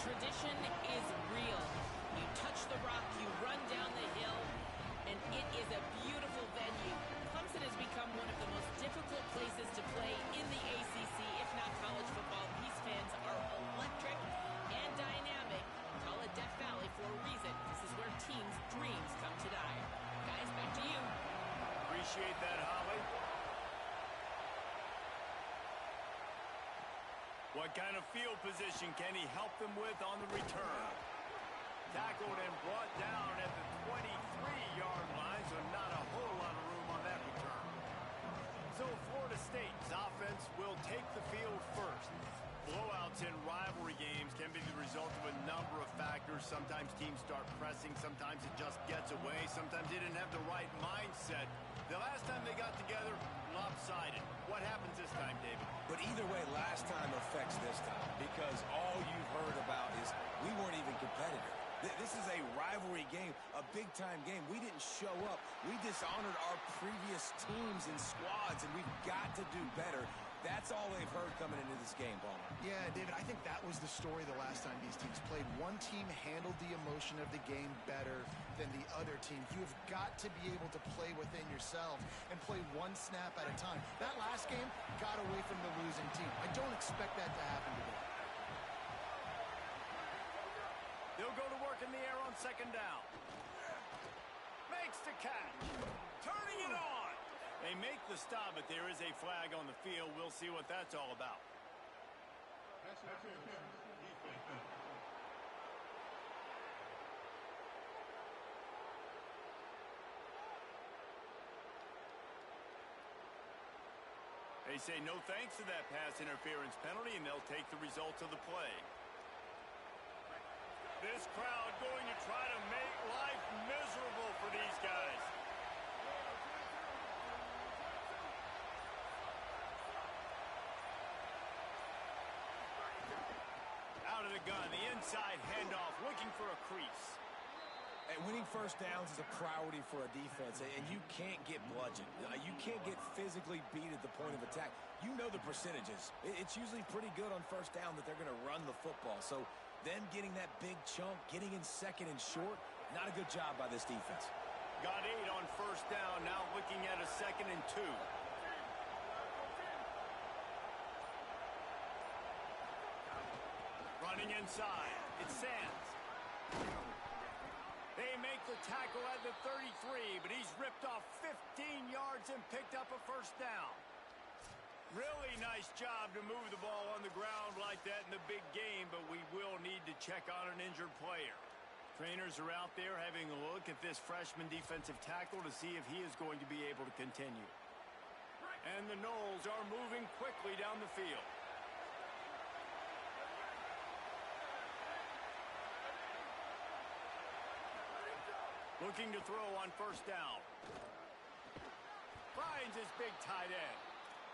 Tradition is real. You touch the rock, you run down the hill, and it is a beautiful venue. Clemson has become one of the most difficult places to play in the ACC, if not college football. These fans are electric and dynamic. Call it Death Valley for a reason. This is where teams' dreams come to die. Guys, back to you. Appreciate that, Holly. What kind of field position can he help them with on the return? Tackled and brought down at the 23-yard line, so not a whole lot of room on that return. So Florida State's offense will take the field first. Blowouts in rivalry games can be the result of a number of factors. Sometimes teams start pressing. Sometimes it just gets away. Sometimes they didn't have the right mindset. The last time they got together, lopsided. What happens this time, David? But either way, last time affects this time because all you've heard about is we weren't even competitive. This is a rivalry game, a big-time game. We didn't show up. We dishonored our previous teams and squads, and we've got to do better. That's all they've heard coming into this game, Palmer. Yeah, David, I think that was the story the last time these teams played. One team handled the emotion of the game better than the other team. You have got to be able to play within yourself and play one snap at a time. That last game got away from the losing team. I don't expect that to happen today. They'll go to work in the air on second down. Makes the catch. Turning it on. They make the stop, but there is a flag on the field. We'll see what that's all about. They say no thanks to that pass interference penalty, and they'll take the results of the play. This crowd going to try to make life miserable for these guys. Out of the gun, the inside handoff, looking for a crease. And winning first downs is a priority for a defense, and you can't get bludgeoned. You can't get physically beat at the point of attack. You know the percentages. It's usually pretty good on first down that they're going to run the football. So them getting that big chunk, getting in second and short, not a good job by this defense. Got 8 on first down, now looking at a 2nd and 2. Running inside, it's Sands. They make the tackle at the 33, but he's ripped off 15 yards and picked up a first down. Really nice job to move the ball on the ground like that in the big game, but we will need to check on an injured player. Trainers are out there having a look at this freshman defensive tackle to see if he is going to be able to continue. And the Noles are moving quickly down the field. Looking to throw on first down. Finds his big tight end.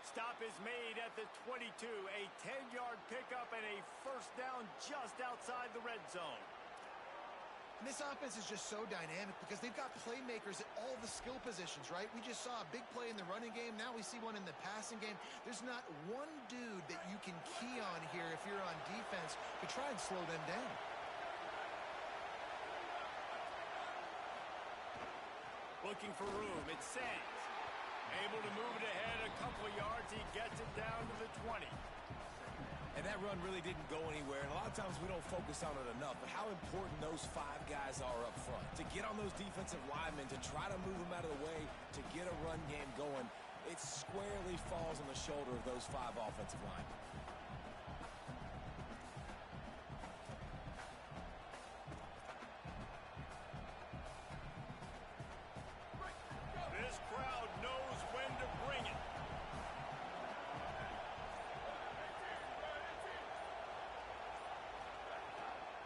Stop is made at the 22. A 10-yard pickup and a first down just outside the red zone. And this offense is just so dynamic because they've got playmakers at all the skill positions, right? We just saw a big play in the running game. Now we see one in the passing game. There's not one dude that you can key on here if you're on defense to try and slow them down. Looking for room. It's Sands. Able to move it ahead a couple of yards. He gets it down to the 20. And that run really didn't go anywhere. And a lot of times we don't focus on it enough. But how important those 5 guys are up front. To get on those defensive linemen, to try to move them out of the way, to get a run game going, it squarely falls on the shoulder of those 5 offensive linemen. This crowd knows when to bring it.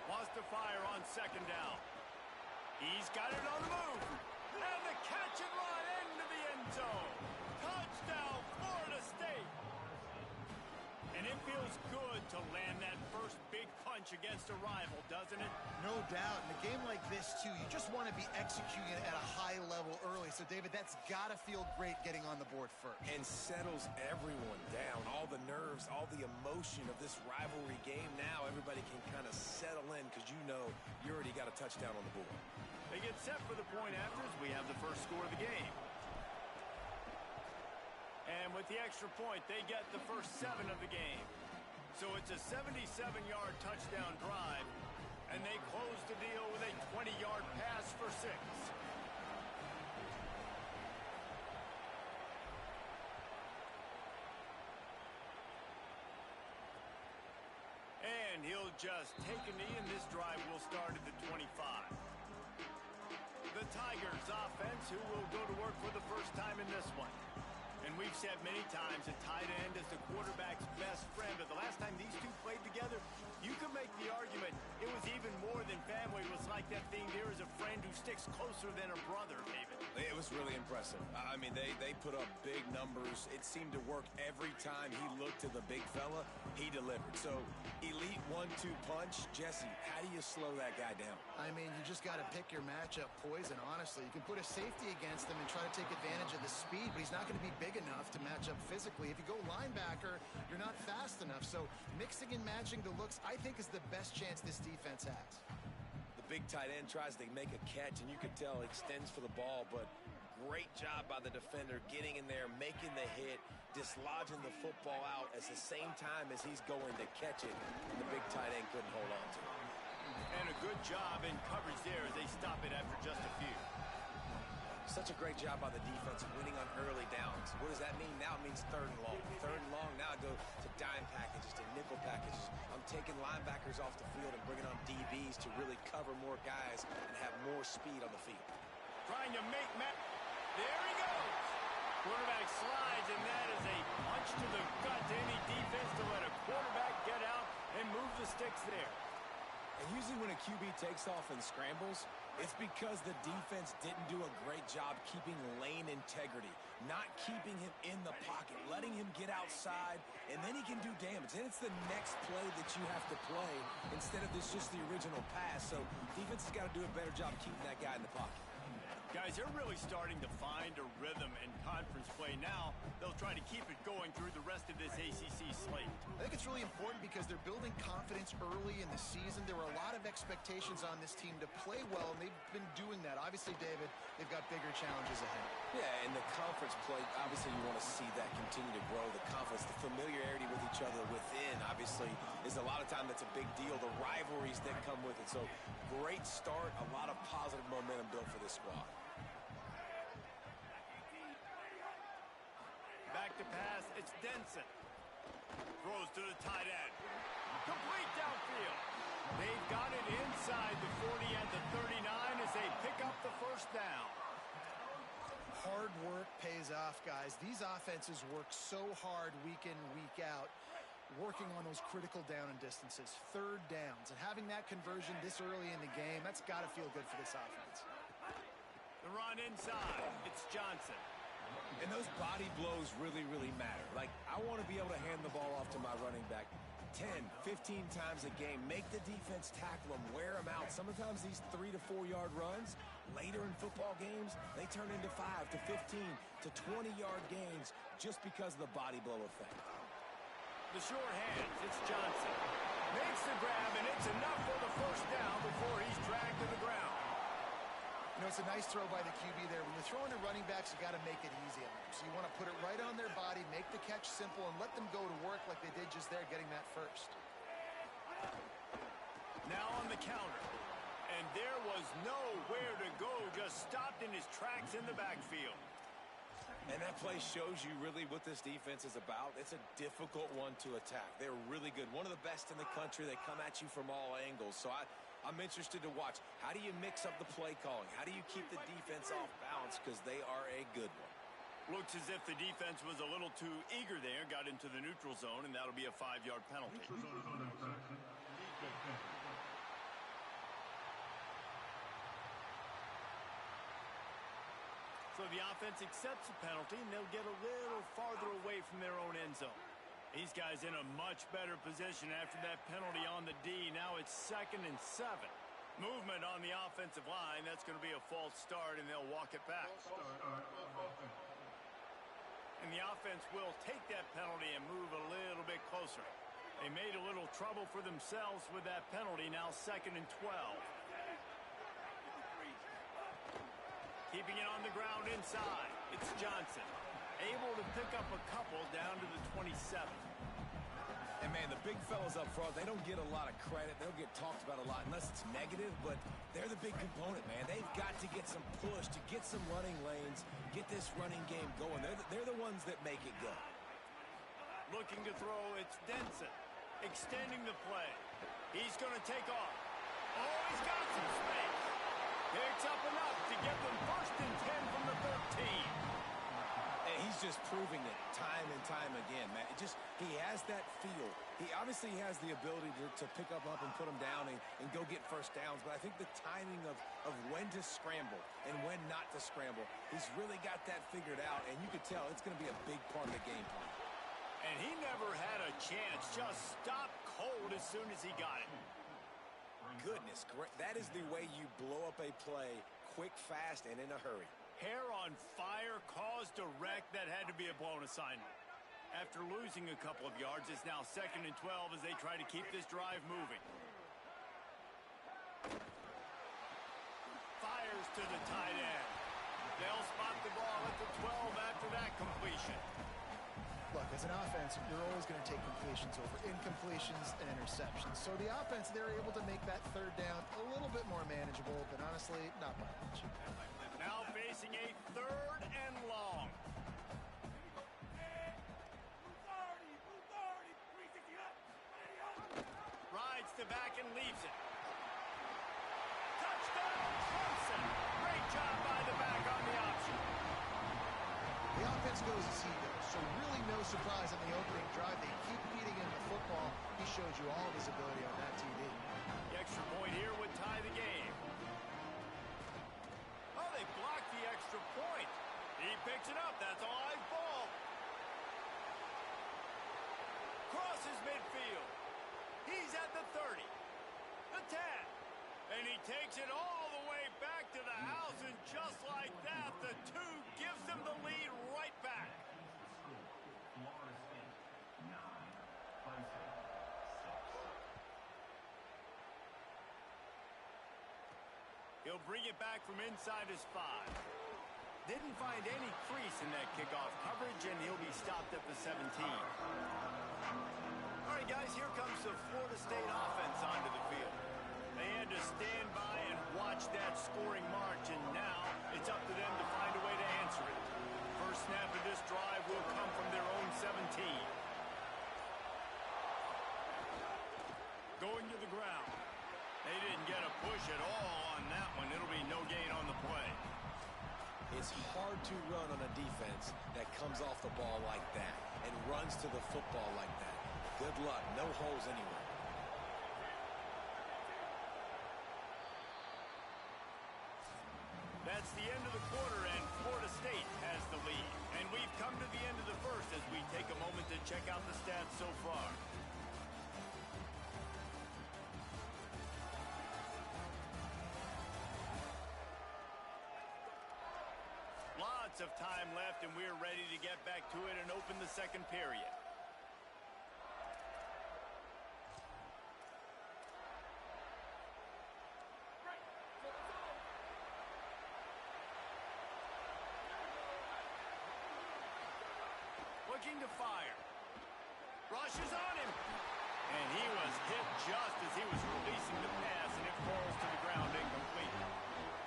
Wants to fire on second down. He's got it on the move. And the catch and run into the end zone. Touchdown, Florida State. And it feels good to land that first big punch against a rival, doesn't it? No doubt. In a game like this, too, you just want to be executing it at a high level early. So, David, that's got to feel great getting on the board first. And settles everyone down. All the nerves, all the emotion of this rivalry game. Now everybody can kind of settle in because you know you already got a touchdown on the board. They get set for the point afters. We have the first score of the game. And with the extra point, they get the first 7 of the game. So it's a 77-yard touchdown drive, and they close the deal with a 20-yard pass for 6. And he'll just take a knee, and this drive will start at the 25. The Tigers offense, who will go to work for the first time in this one. And we've said many times a tight end is the quarterback's best friend, but the last time these two played together, you could make the argument it was even more than family. It was like that thing, there is a friend who sticks closer than a brother, David. It was really impressive. I mean, they put up big numbers. It seemed to work every time he looked to the big fella. He delivered. So, elite 1-2 punch. Jesse, how do you slow that guy down? I mean, you just got to pick your matchup poison, honestly. You can put a safety against him and try to take advantage of the speed, but he's not going to be big enough to match up physically. If you go linebacker, you're not fast enough. So mixing and matching the looks, I think, is the best chance this defense has. The big tight end tries to make a catch, and you could tell he extends for the ball, but great job by the defender getting in there, making the hit, dislodging the football out at the same time as he's going to catch it, and the big tight end couldn't hold on to it. And a good job in coverage there as they stop it after just a few. Such a great job by the defense winning on early downs. What does that mean? Now it means 3rd and long. 3rd and long, now I go to dime packages, to nickel packages. I'm taking linebackers off the field and bringing on DBs to really cover more guys and have more speed on the field. Trying to make there he goes. Quarterback slides, and that is a punch to the gut to any defense to let a quarterback get out and move the sticks there. And usually when a QB takes off and scrambles, it's because the defense didn't do a great job keeping lane integrity, not keeping him in the pocket, letting him get outside, and then he can do damage. Then it's the next play that you have to play instead of just the original pass. So defense has got to do a better job keeping that guy in the pocket. Guys, they're really starting to find a rhythm in conference play now. They'll try to keep it going through the rest of this ACC slate. I think it's really important because they're building confidence early in the season. There were a lot of expectations on this team to play well, and they've been doing that. Obviously, David, they've got bigger challenges ahead. Yeah, and the conference play, obviously you want to see that continue to grow. The confidence, the familiarity with each other within, obviously, is a lot of time that's a big deal. The rivalries that come with it. So, great start, a lot of positive momentum built for this squad. Back to pass, it's Denson. Throws to the tight end. Complete downfield. They've got it inside the 40 and the 39 as they pick up the first down. Hard work pays off, guys. These offenses work so hard week in, week out, working on those critical down and distances, 3rd downs, and having that conversion this early in the game, that's got to feel good for this offense. The run inside, it's Johnson. And those body blows really, really matter. Like, I want to be able to hand the ball off to my running back 10, 15 times a game. Make the defense tackle them, wear them out. Sometimes these 3 to 4 yard runs, later in football games, they turn into 5 to 15 to 20-yard gains just because of the body blow effect. The short hands, it's Johnson. Makes the grab, and it's enough for the first down before he's dragged to the ground. You know, it's a nice throw by the QB there. When you're throwing to running backs, you got to make it easy on them. So you want to put it right on their body, make the catch simple, and let them go to work like they did just there, getting that first. Now on the counter. And there was nowhere to go, just stopped in his tracks in the backfield. And that play shows you really what this defense is about. It's a difficult one to attack. They're really good. One of the best in the country. They come at you from all angles. So I'm interested to watch. How do you mix up the play calling? How do you keep the defense off balance? Because they are a good one. Looks as if the defense was a little too eager there, got into the neutral zone, and that'll be a 5-yard penalty. So the offense accepts the penalty, and they'll get a little farther away from their own end zone. These guys in a much better position after that penalty on the D. Now it's 2nd and 7. Movement on the offensive line. That's going to be a false start, and they'll walk it back. And the offense will take that penalty and move a little bit closer. They made a little trouble for themselves with that penalty. Now 2nd and 12. Keeping it on the ground inside. It's Johnson. Able to pick up a couple down to the 27. And, man, the big fellas up front, they don't get a lot of credit. They don't get talked about a lot unless it's negative, but they're the big component, man. They've got to get some push, to get some running lanes, get this running game going. They're the ones that make it go. Looking to throw, it's Denson. Extending the play. He's going to take off. Oh, he's got some space. Picks up enough to get them 1st and 10 from the 13. And he's just proving it time and time again, man. He has that feel. He obviously has the ability to pick up and put them down and go get first downs, but I think the timing of when to scramble and when not to scramble, he's really got that figured out, and you could tell it's going to be a big part of the game plan. And he never had a chance. Just stopped cold as soon as he got it. Goodness, that is the way you blow up a play quick, fast, and in a hurry. Hair on fire, caused a wreck. That had to be a blown assignment. After losing a couple of yards, it's now 2nd and 12 as they try to keep this drive moving. Fires to the tight end. They'll spot the ball at the 12 after that completion. Look, as an offense, you're always going to take completions over incompletions and interceptions. So the offense, they're able to make that 3rd down a little bit more manageable, but honestly, not by much. Now facing a 3rd and long. Rides to back and leaves it. Touchdown, Clemson. Great job by the back on the option. The offense goes as he goes, so really no surprise on the opening drive. They keep feeding him the football. He showed you all of his ability on that TD. The extra point here would tie the game. Oh, they blocked the extra point. He picks it up. That's a live ball. Crosses midfield. He's at the 30, the 10, and he takes it all the way back to the house, and just like that, the 2 gives them the lead right back. He'll bring it back from inside his 5. Didn't find any crease in that kickoff coverage, and he'll be stopped at the 17. All right, guys, here comes the Florida State offense onto the field. They had to stand by and watch that scoring march, and now it's up to them to find a way to answer it. First snap of this drive will come from their own 17. Going to the ground. They didn't get a push at all on that one. It'll be no gain on the play. It's hard to run on a defense that comes off the ball like that and runs to the football like that. Good luck. No holes anywhere. That's the end of the quarter, and Florida State has the lead. And we've come to the end of the first as we take a moment to check out the stats so far. Lots of time left, and we're ready to get back to it and open the second period. Looking to fire. Rushes on him. And he was hit just as he was releasing the pass, and it falls to the ground incomplete.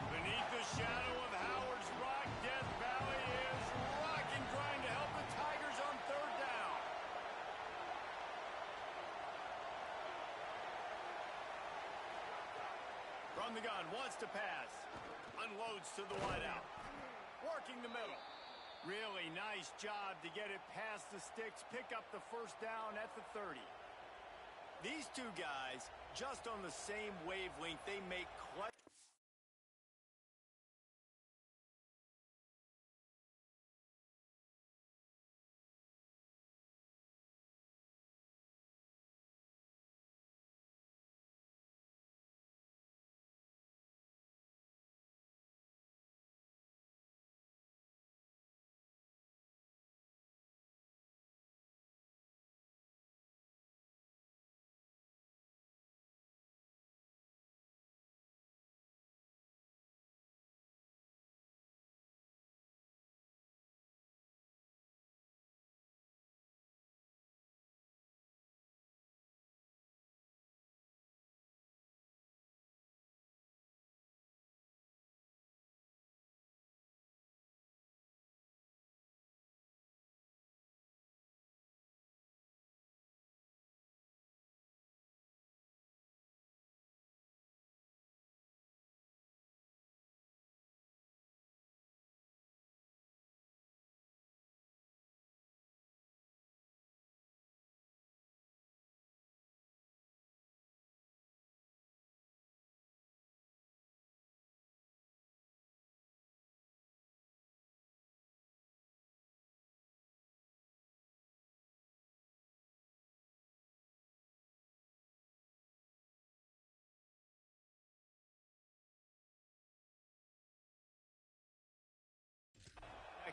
Beneath the shadow of Howard's Rock, Death Valley is rocking, trying to help the Tigers on 3rd down. From the gun, wants to pass. Unloads to the wideout. Working the middle. Really nice job to get it past the sticks, pick up the first down at the 30. These 2 guys, just on the same wavelength, they make clutch.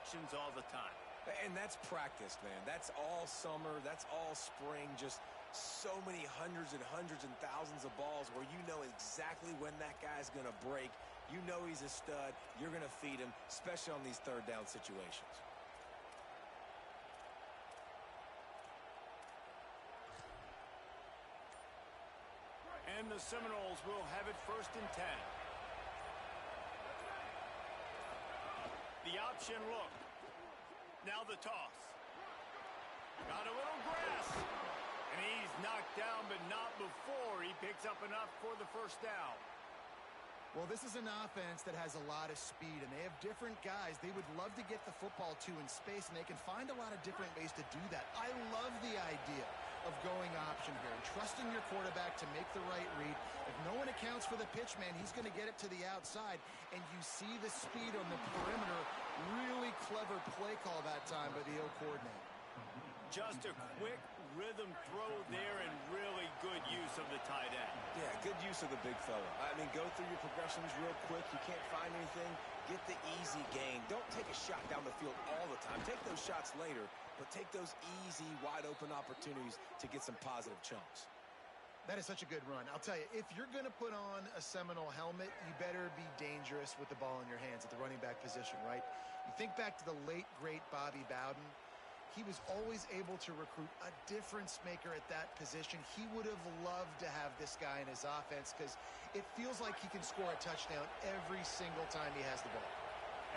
instructions all the time. And that's practice, man. That's all summer. That's all spring. Just so many hundreds and thousands of balls where you know exactly when that guy's going to break. You know he's a stud. You're going to feed him, especially on these third down situations. And the Seminoles will have it 1st and 10. The option look. Now the toss. Got a little grass. And he's knocked down, but not before he picks up enough for the 1st down. Well, this is an offense that has a lot of speed, and they have different guys they would love to get the football to in space, and they can find a lot of different ways to do that. I love the idea of going option here and trusting your quarterback to make the right read. If no one accounts for the pitch, man, he's going to get it to the outside, and you see the speed on the perimeter. Really clever play call that time by the O coordinator. Just a quick rhythm throw there and really good use of the tight end. Yeah, good use of the big fella. I mean, go through your progressions real quick. You can't find anything. Get the easy gain. Don't take a shot down the field all the time. Take those shots later, but take those easy, wide-open opportunities to get some positive chunks. That is such a good run. I'll tell you, if you're going to put on a Seminole helmet, you better be dangerous with the ball in your hands at the running back position, right? You think back to the late, great Bobby Bowden. He was always able to recruit a difference maker at that position. He would have loved to have this guy in his offense because it feels like he can score a touchdown every single time he has the ball.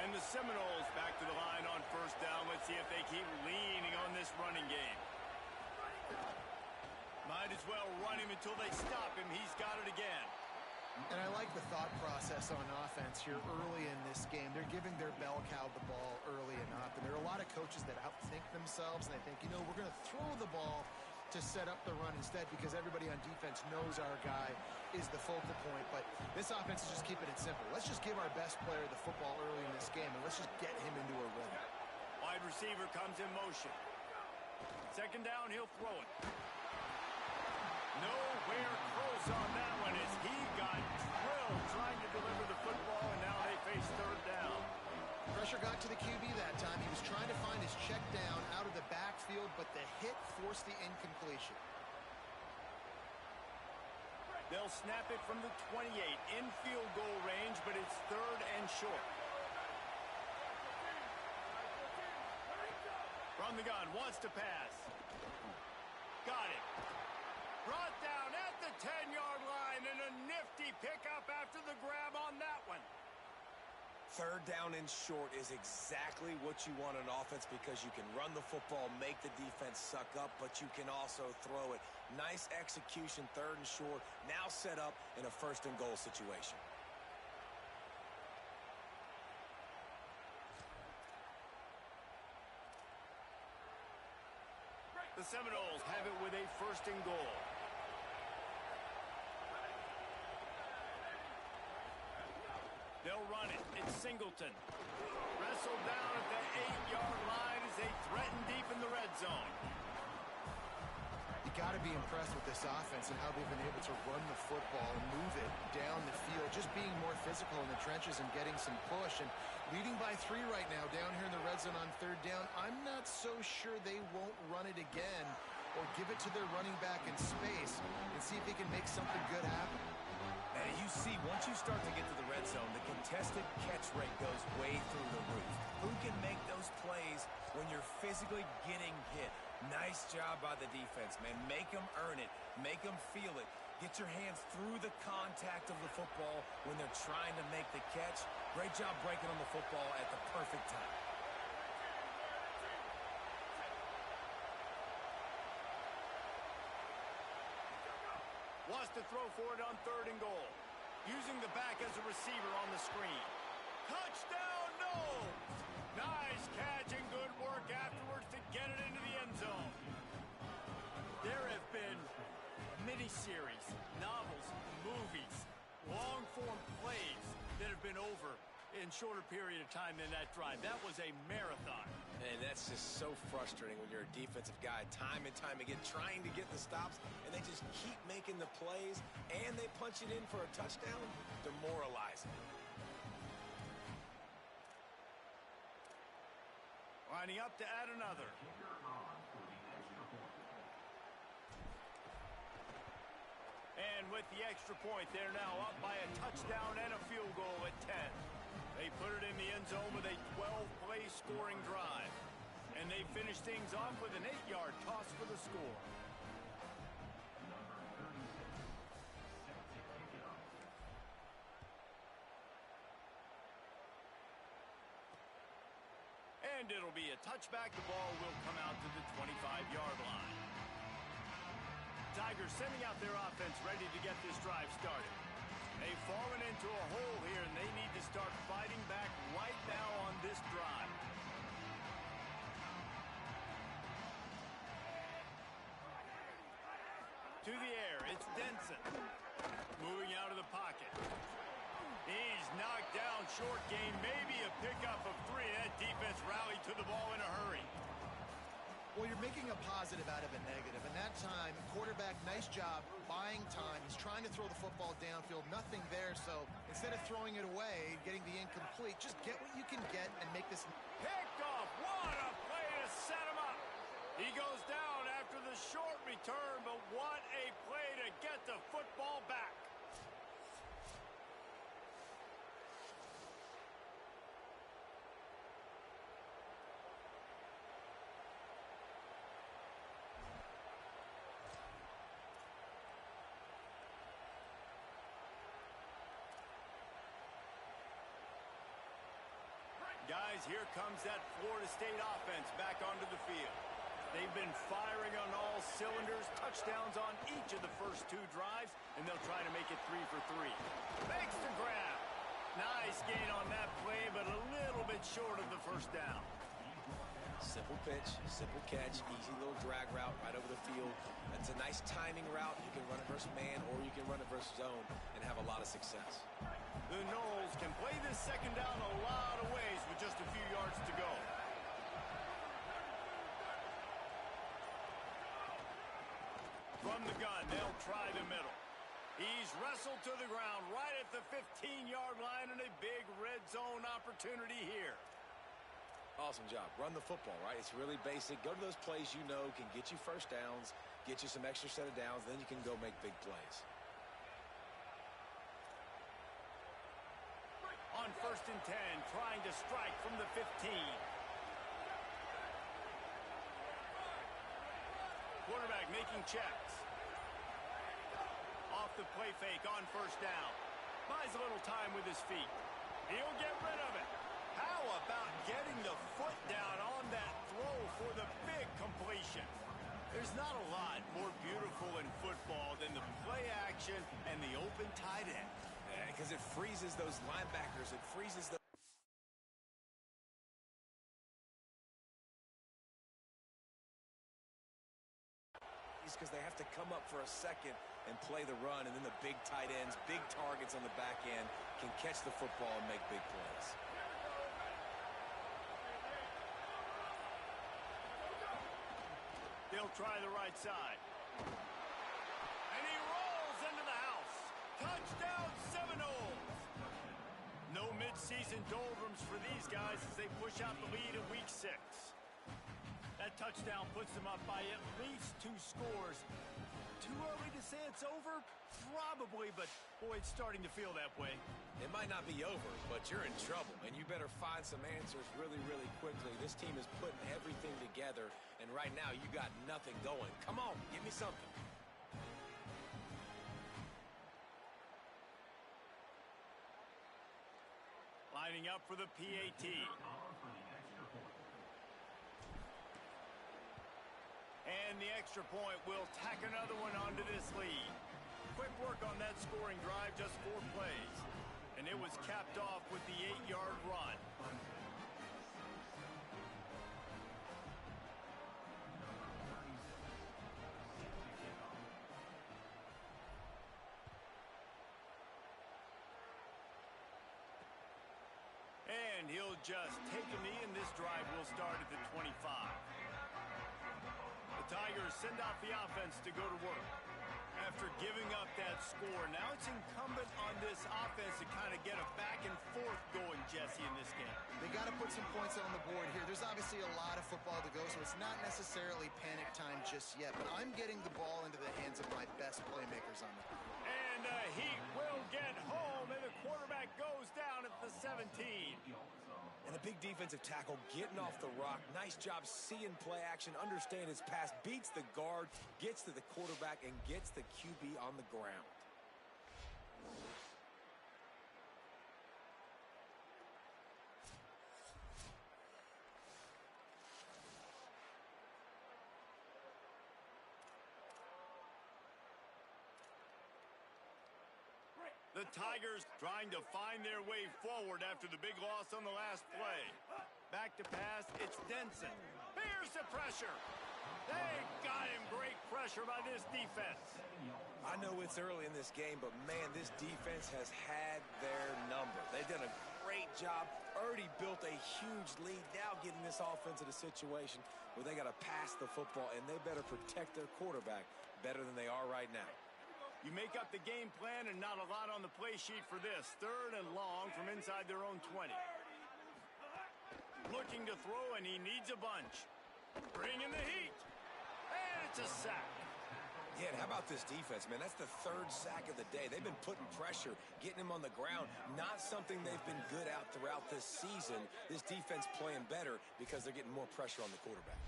And the Seminoles back to the line on 1st down. Let's see if they keep leaning on this running game. Might as well run him until they stop him. He's got it again. And I like the thought process on offense here early in this game. They're giving their bell cow the ball early enough. And there are a lot of coaches that outthink themselves, and they think, you know, we're going to throw the ball to set up the run instead because everybody on defense knows our guy is the focal point. But this offense is just keeping it simple. Let's just give our best player the football early in this game, and let's just get him into a rhythm. Wide receiver comes in motion. 2nd down, he'll throw it. Nowhere close on that one as he got drilled trying to deliver the football, and now they face 3rd down. Pressure got to the QB that time. He was trying to find his check down out of the backfield, but the hit forced the incompletion. They'll snap it from the 28 in field goal range, but it's 3rd and short. From the gun, wants to pass. Got it. Brought down at the 10-yard line, and a nifty pickup after the grab on that one. 3rd down and short is exactly what you want on offense because you can run the football, make the defense suck up, but you can also throw it. Nice execution, 3rd and short, now set up in a 1st and goal situation. The Seminoles have it with a 1st and goal. They'll run it. It's Singleton. Wrestled down at the 8-yard line as they threaten deep in the red zone. You got to be impressed with this offense and how they've been able to run the football and move it down the field, just being more physical in the trenches and getting some push. And leading by 3 right now down here in the red zone on 3rd down. I'm not so sure they won't run it again or give it to their running back in space and see if they can make something good happen. And you see, once you start to get to the red zone, the contested catch rate goes way through the roof. Who can make those plays when you're physically getting hit? Nice job by the defense, man. Make them earn it. Make them feel it. Get your hands through the contact of the football when they're trying to make the catch. Great job breaking on the football at the perfect time. Wants to throw for it on 3rd and goal. Using the back as a receiver on the screen. Touchdown, no! Nice catch and good work afterwards to get it into the end zone. There have been miniseries, novels, movies, long-form plays that have been over in shorter period of time than that drive. That was a marathon. And that's just so frustrating when you're a defensive guy time and time again trying to get the stops, and they just keep making the plays, and they punch it in for a touchdown. Demoralizing. Lining up to add another. And with the extra point, they're now up by a touchdown and a field goal at 10. They put it in the end zone with a 12-play scoring drive. And they finish things off with an 8-yard toss for the score. And it'll be a touchback. The ball will come out to the 25-yard line. Tigers sending out their offense ready to get this drive started. They've fallen into a hole here, and they need to start fighting back right now on this drive. To the air, it's Denson. Moving out of the pocket. He's knocked down, short gain, maybe a pickup of 3. That defense rallied to the ball in a hurry. Well, you're making a positive out of a negative. And that time, quarterback, nice job buying time. He's trying to throw the football downfield. Nothing there. So instead of throwing it away, getting the incomplete, just get what you can get and make this. Picked off. What a play to set him up. He goes down after the short return, but what a play to get the football back. Guys, here comes that Florida State offense back onto the field. They've been firing on all cylinders, touchdowns on each of the first 2 drives, and they'll try to make it 3 for 3. Makes the grab. Nice gain on that play, but a little bit short of the first down. Simple pitch, simple catch, easy little drag route right over the field. It's a nice timing route. You can run it versus man, or you can run it versus zone and have a lot of success. The Noles can play this second down a lot of ways with just a few yards to go. From the gun, they'll try the middle. He's wrestled to the ground right at the 15-yard line, and a big red zone opportunity here. Awesome job. Run the football, right? It's really basic. Go to those plays you know can get you first downs, get you some extra set of downs, then you can go make big plays. On 1st and 10, trying to strike from the 15. Quarterback making checks. Off the play fake on 1st down. Buys a little time with his feet. He'll get rid of it. How about getting the foot down on that throw for the big completion? There's not a lot more beautiful in football than the play action and the open tight end. Because it freezes those linebackers. It freezes the... because they have to come up for a second and play the run, and then the big tight ends, big targets on the back end can catch the football and make big plays. They'll try the right side. And he rolls into the house. Touchdown, Seminoles. No midseason doldrums for these guys as they push out the lead in week 6. That touchdown puts them up by at least 2 scores. Too early to say it's over? Probably, but boy, it's starting to feel that way. It might not be over, but you're in trouble, and you better find some answers really, really quickly. This team is putting everything together, and right now you got nothing going. Come on, give me something. Lining up for the PAT. And the extra point will tack another one onto this lead. Quick work on that scoring drive, just 4 plays. And it was capped off with the 8-yard run. And he'll just take a knee, and this drive will start at the 25. The Tigers send out the offense to go to work. After giving up that score, now it's incumbent on this offense to kind of get a back and forth going, Jesse, in this game. They got to put some points on the board here. There's obviously a lot of football to go, so it's not necessarily panic time just yet, but I'm getting the ball into the hands of my best playmakers on the field. And he will get home, and the quarterback goes down at the 17. And a big defensive tackle getting off the rock. Nice job seeing play action, understand his pass, beats the guard, gets to the quarterback, and gets the QB on the ground. The Tigers trying to find their way forward after the big loss on the last play. Back to pass, it's Denson. Here's the pressure. They got him. Great pressure by this defense. I know it's early in this game, but man, this defense has had their number. They've done a great job, already built a huge lead, now getting this offense in a situation where they got to pass the football, and they better protect their quarterback better than they are right now. You make up the game plan and not a lot on the play sheet for this. 3rd and long from inside their own 20. Looking to throw, and he needs a bunch. Bringing the heat. And it's a sack. Yeah, and how about this defense, man? That's the 3rd sack of the day. They've been putting pressure, getting him on the ground. Not something they've been good at throughout this season. This defense playing better because they're getting more pressure on the quarterback.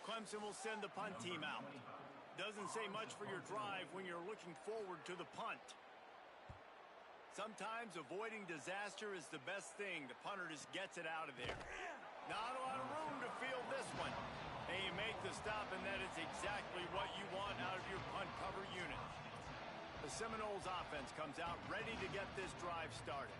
Clemson will send the punt team out. Doesn't say much for your drive when you're looking forward to the punt. Sometimes avoiding disaster is the best thing. The punter just gets it out of there. Not a lot of room to field this one. And you make the stop, and that is exactly what you want out of your punt cover unit. The Seminoles offense comes out ready to get this drive started.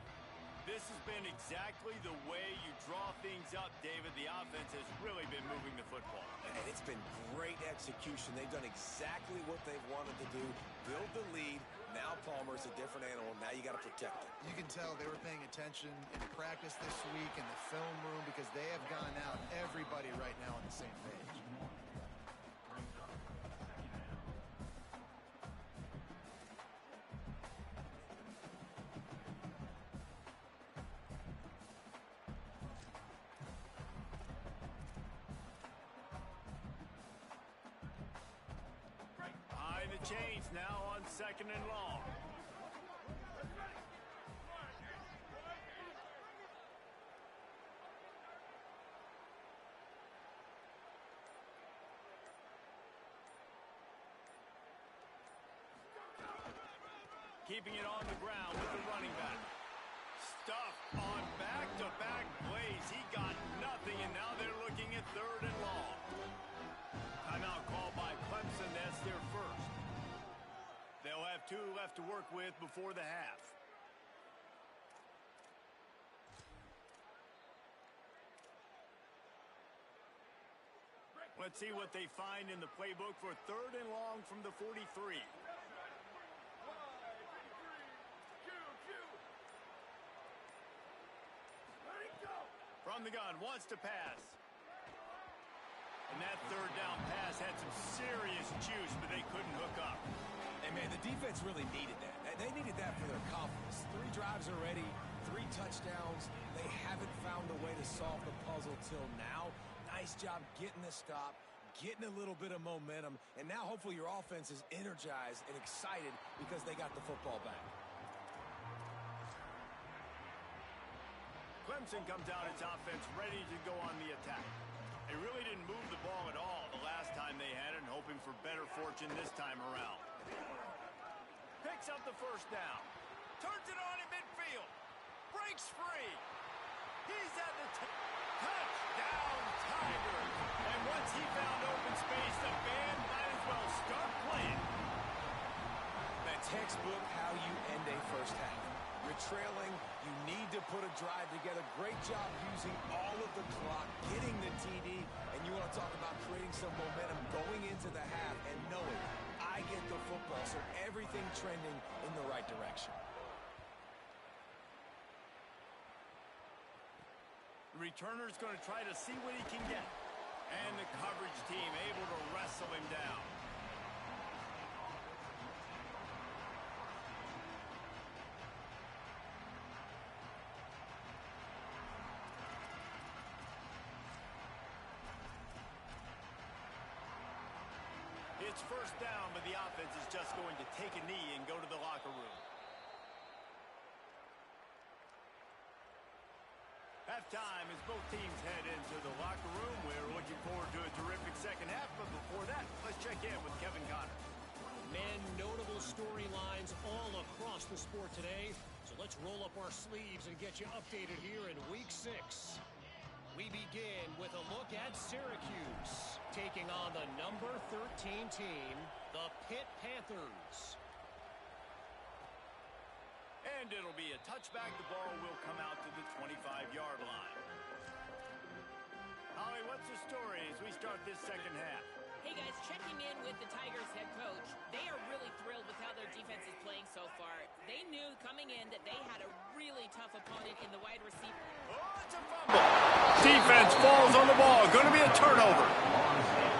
This has been exactly the way you draw things up, David. The offense has really been moving the football. And it's been great execution. They've done exactly what they've wanted to do. Build the lead. Now Palmer's a different animal. Now you got to protect it. You can tell they were paying attention in practice this week in the film room because they have gone out, everybody right now on the same page. Chains now on 2nd and long. Keeping it on the ground with the running back. Stuff on back-to-back plays. He got nothing, and now they're looking at 3rd and long. Timeout called by Clemson. That's their first. They'll have 2 left to work with before the half. Let's see what they find in the playbook for 3rd and long from the 43. From the gun, wants to pass. And that 3rd down pass had some serious juice, but they couldn't hook up. Hey, man, the defense really needed that. They needed that for their confidence. 3 drives already, 3 touchdowns. They haven't found a way to solve the puzzle till now. Nice job getting the stop, getting a little bit of momentum, and now hopefully your offense is energized and excited because they got the football back. Clemson comes out its offense ready to go on the attack. They really didn't move the ball at all the last time they had it, and hoping for better fortune this time around. Picks up the 1st down. Turns it on in midfield. Breaks free. He's at the touchdown Tigers. And once he found open space, the band might as well start playing. The textbook how you end a first half. You're trailing. You need to put a drive together. Great job using all of the clock, getting the TD, and you want to talk about creating some momentum going into the half and knowing I get the football, so everything trending in the right direction. The returner's going to try to see what he can get. And the coverage team able to wrestle him down. It's first down, but the offense is just going to take a knee and go to the locker room. Halftime as both teams head into the locker room. We're looking forward to a terrific second half, but before that, let's check in with Kevin Connor. Man, notable storylines all across the sport today. So let's roll up our sleeves and get you updated here in Week 6. We begin with a look at Syracuse, taking on the number 13 team, the Pitt Panthers. And it'll be a touchback. The ball will come out to the 25-yard line. Holly, what's the story as we start this second half? Hey, guys, checking in with the Tigers head coach. They are really thrilled with how their defense is playing so far. They knew coming in that they had a really tough opponent in the wide receiver. Oh, it's a fumble. Defense falls on the ball. Going to be a turnover.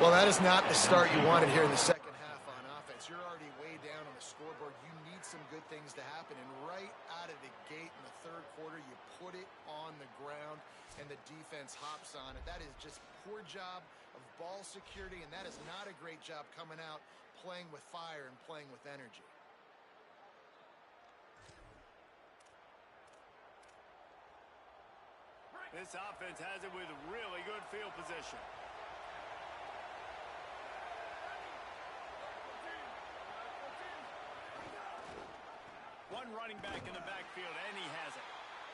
Well, that is not the start you wanted here in the second half on offense. You're already way down on the scoreboard. You need some good things to happen. And right out of the gate in the third quarter, you put it on the ground, and the defense hops on it. That is just poor job of ball security, and that is not a great job coming out, playing with fire and playing with energy. This offense has it with really good field position. One running back in the backfield, and he has it.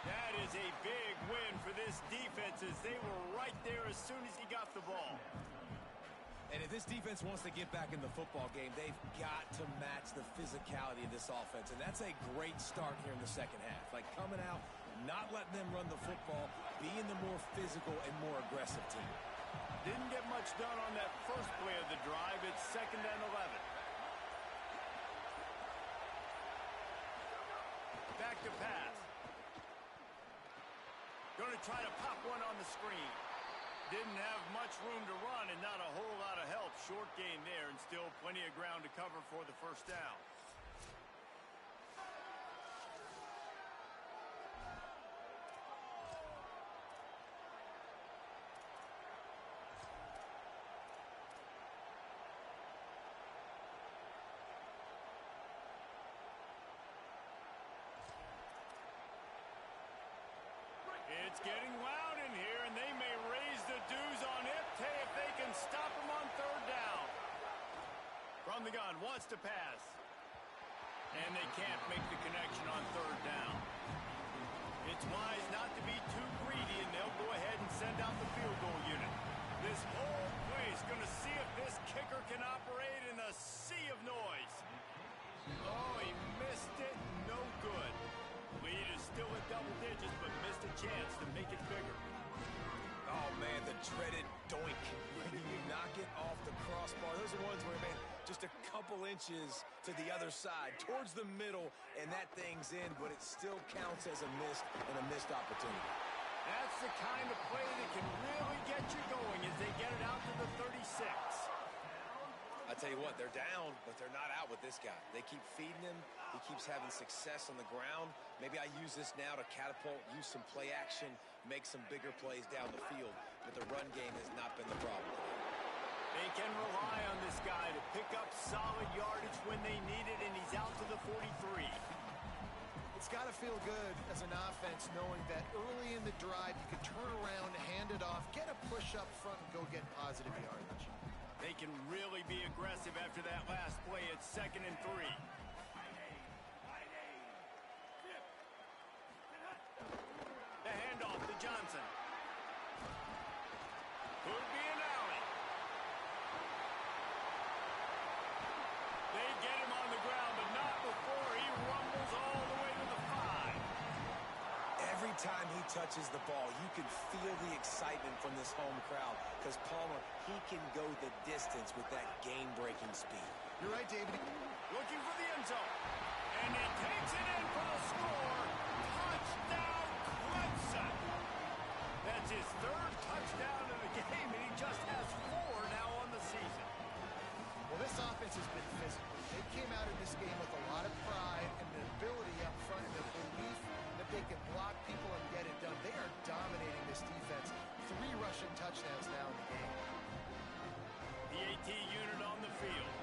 That is a big win for this defense as they were right there as soon as he got the ball. And if this defense wants to get back in the football game, they've got to match the physicality of this offense. And that's a great start here in the second half. Like coming out, not letting them run the football, being the more physical and more aggressive team. Didn't get much done on that first play of the drive. It's 2nd and 11. Back to pass. Going to try to pop one on the screen. Didn't have much room to run and not a whole lot of help. Short gain there and still plenty of ground to cover for the first down. It's getting loud in here, and they may raise the dues on it if they can stop him on third down. From the gun, wants to pass. And they can't make the connection on third down. It's wise not to be too greedy, and they'll go ahead and send out the field goal unit. This whole place going to see if this kicker can operate in a sea of noise. Oh, he missed it. No good. Lead is still at double digits, but missed a chance to make it bigger. Oh, man, the dreaded doink. When you knock it off the crossbar, those are ones where, man, just a couple inches to the other side, towards the middle, and that thing's in, but it still counts as a missed opportunity. That's the kind of play that can really get you going as they get it out to the 36. I tell you what, they're down, but they're not out with this guy. They keep feeding him. He keeps having success on the ground. Maybe I use this now to catapult, use some play action, make some bigger plays down the field. But the run game has not been the problem. They can rely on this guy to pick up solid yardage when they need it, and he's out to the 43. It's got to feel good as an offense knowing that early in the drive you can turn around, hand it off, get a push up front, and go get positive yardage. They can really be aggressive after that last play. It's 2nd and 3. The handoff to Johnson. Could be an alley. They get him on the ground, but not before he rumbles all the way to the 5. Every time he touches the ball, you can feel the excitement from this home crowd because Palmer, he can go the distance with that game-breaking speed. You're right, David. Looking for the end zone. And he takes it in for the score. Touchdown, Clemson. The That's his third touchdown of the game, and he just has 4 now on the season. Well, this offense has been physical. They came out of this game with a lot of pride and the ability up front and the belief that they can block people and get it done. They are dominating this defense. 3 rushing touchdowns now in the game. The AT unit on the field.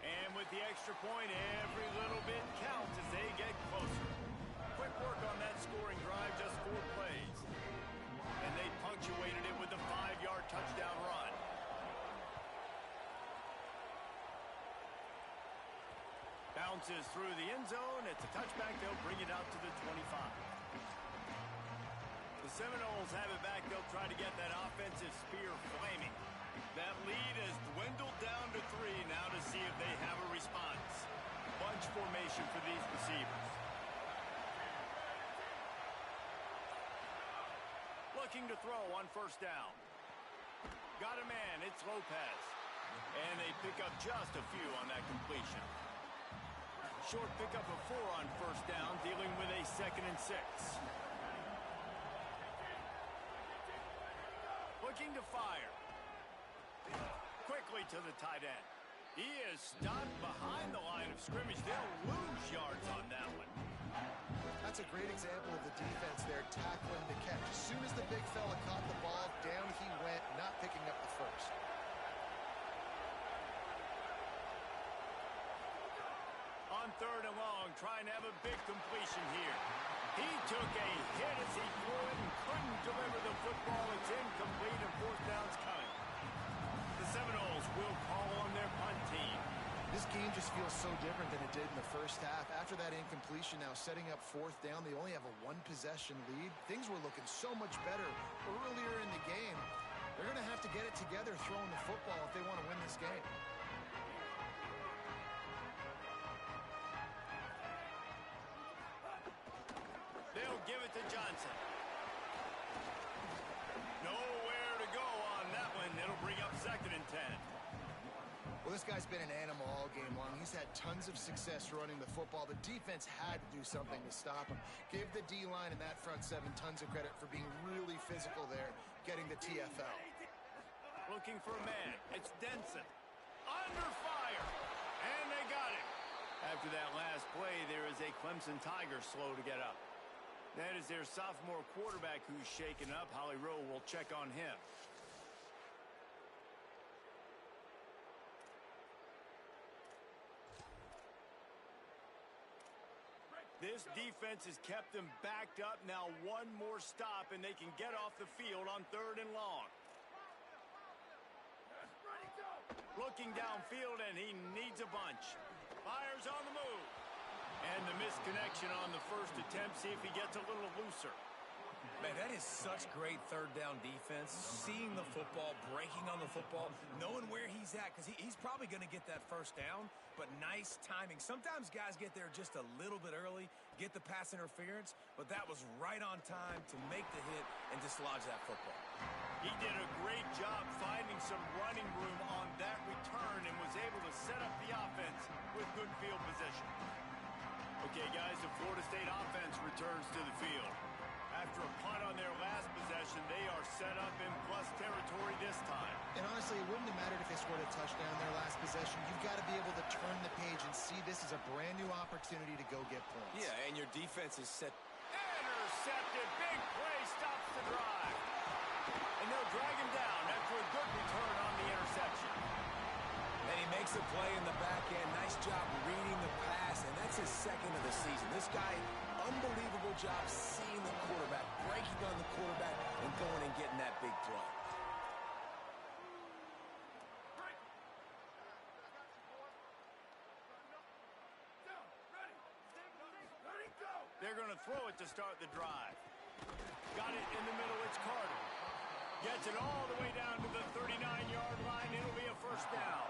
And with the extra point, every little bit counts as they get closer. Quick work on that scoring drive, just 4 plays. And they punctuated it with a 5-yard touchdown run. Bounces through the end zone. It's a touchback. They'll bring it out to the 25. The Seminoles have it back. They'll try to get that offensive spear flaming. That lead has dwindled down to 3 now to see if they have a response. Bunch formation for these receivers. Looking to throw on first down. Got a man. It's Lopez. And they pick up just a few on that completion. Short pickup of 4 on first down, dealing with a 2nd and 6. Looking to fire. Quickly to the tight end. He is stopped behind the line of scrimmage. They'll lose yards on that one. That's a great example of the defense there tackling the catch. As soon as the big fella caught the ball, down he went, not picking up the first. On 3rd and long, trying to have a big completion here. He took a hit as he threw it and couldn't deliver the football. It's incomplete and 4th down's coming. The Seminoles will call on their punt team. This game just feels so different than it did in the first half. After that incompletion, now setting up 4th down, they only have a 1-possession lead. Things were looking so much better earlier in the game. They're going to have to get it together throwing the football if they want to win this game. They'll give it to Johnson. Nowhere to go on that one. It'll bring up 2nd and 10. Well, this guy's been an animal all game long. He's had tons of success running the football. The defense had to do something to stop him. Give the D-line and that front 7 tons of credit for being really physical there, getting the TFL. Looking for a man. It's Denson. Under fire. And they got him. After that last play, there is a Clemson Tiger slow to get up. That is their sophomore quarterback who's shaken up. Holly Rowe will check on him. This defense has kept them backed up. Now 1 more stop, and they can get off the field on 3rd and long. Looking downfield, and he needs a bunch. Fires on the move. And the misconnection on the first attempt. See if he gets a little looser. Man, that is such great 3rd down defense. Seeing the football, breaking on the football, knowing where he's at, because he's probably going to get that first down, but nice timing. Sometimes guys get there just a little bit early, get the pass interference, but that was right on time to make the hit and dislodge that football. He did a great job finding some running room on that return and was able to set up the offense with good field position. Okay, guys, the Florida State offense returns to the field. After a punt on their last possession, they are set up in plus territory this time. And honestly, it wouldn't have mattered if they scored a touchdown in their last possession. You've got to be able to turn the page and see this as a brand new opportunity to go get points. Yeah, and your defense is set. Intercepted. Big play stops the drive. And they'll drag him down after a good return on the interception. And he makes a play in the back end. Nice job reading the pass, and that's his 2nd of the season. This guy, unbelievable job seeing the quarterback, breaking on the quarterback, and going and getting that big play. They're going to throw it to start the drive. Got it in the middle. It's Carter. Gets it all the way down to the 39-yard line. It'll be a first down.